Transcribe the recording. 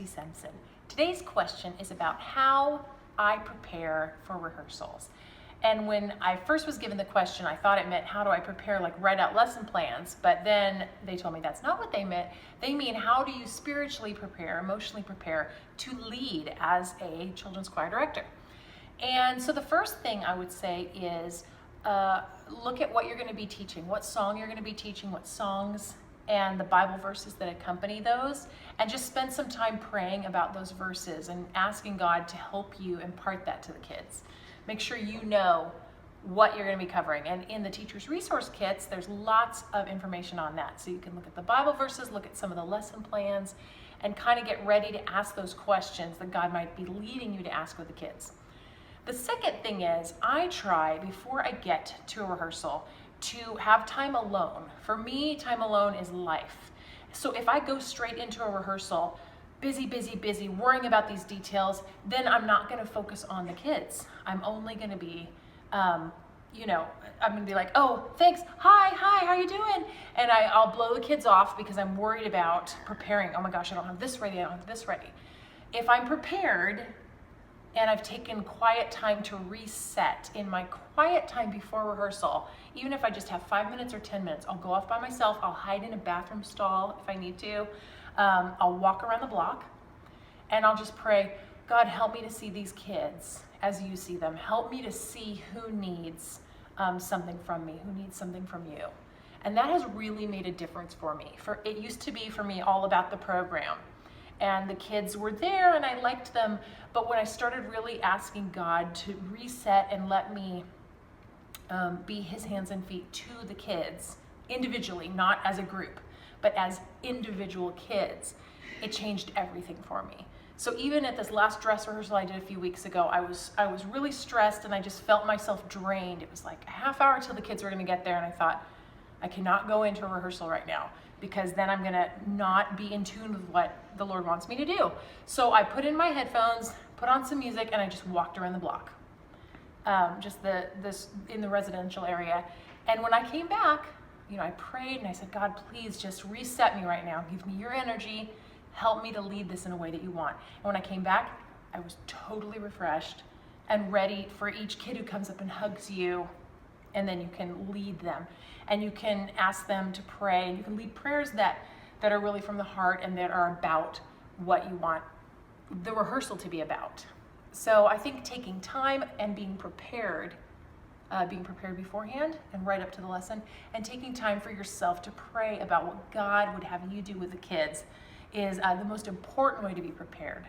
Sensen. Today's question is about how I prepare for rehearsals. And when I first was given the question, I thought it meant how do I prepare, like write out lesson plans, but then they told me that's not what they meant. They mean how do you spiritually prepare, emotionally prepare to lead as a children's choir director. And so the first thing I would say is look at what you're going to be teaching, what song you're going to be teaching, what songs and the Bible verses that accompany those, and just spend some time praying about those verses and asking God to help you impart that to the kids. Make sure you know what you're going to be covering. And in the teacher's resource kits, there's lots of information on that. So you can look at the Bible verses, look at some of the lesson plans, and kind of get ready to ask those questions that God might be leading you to ask with the kids. The second thing is I try, before I get to a rehearsal, to have time alone. For me, time alone is life. So if I go straight into a rehearsal, busy, worrying about these details, then I'm not going to focus on the kids. I'm only going to be, I'm going to be like, oh, thanks, hi, how you doing? And I'll blow the kids off because I'm worried about preparing. Oh my gosh, I don't have this ready, If I'm prepared and I've taken quiet time to reset, in my quiet time before rehearsal, even if I just have 5 minutes or 10 minutes, I'll go off by myself, I'll hide in a bathroom stall if I need to. I'll walk around the block and I'll just pray, God, help me to see these kids as you see them. Help me to see who needs something from me, who needs something from you. And that has really made a difference for me. It used to be for me all about the program. And the kids were there and I liked them. But when I started really asking God to reset and let me be his hands and feet to the kids individually, not as a group, but as individual kids, it changed everything for me. So even at this last dress rehearsal I did a few weeks ago, I was really stressed and I just felt myself drained. It was like a half hour till the kids were gonna get there and I thought, I cannot go into a rehearsal right now because then I'm gonna not be in tune with what the Lord wants me to do. So I put in my headphones, put on some music, and I just walked around the block, this in the residential area. And when I came back, I prayed and I said, God, please just reset me right now. Give me your energy. Help me to lead this in a way that you want. And when I came back, I was totally refreshed and ready for each kid who comes up and hugs you. And then you can lead them and you can ask them to pray and you can lead prayers that are really from the heart and that are about what you want the rehearsal to be about. So I think taking time and being prepared beforehand and right up to the lesson, and taking time for yourself to pray about what God would have you do with the kids is the most important way to be prepared.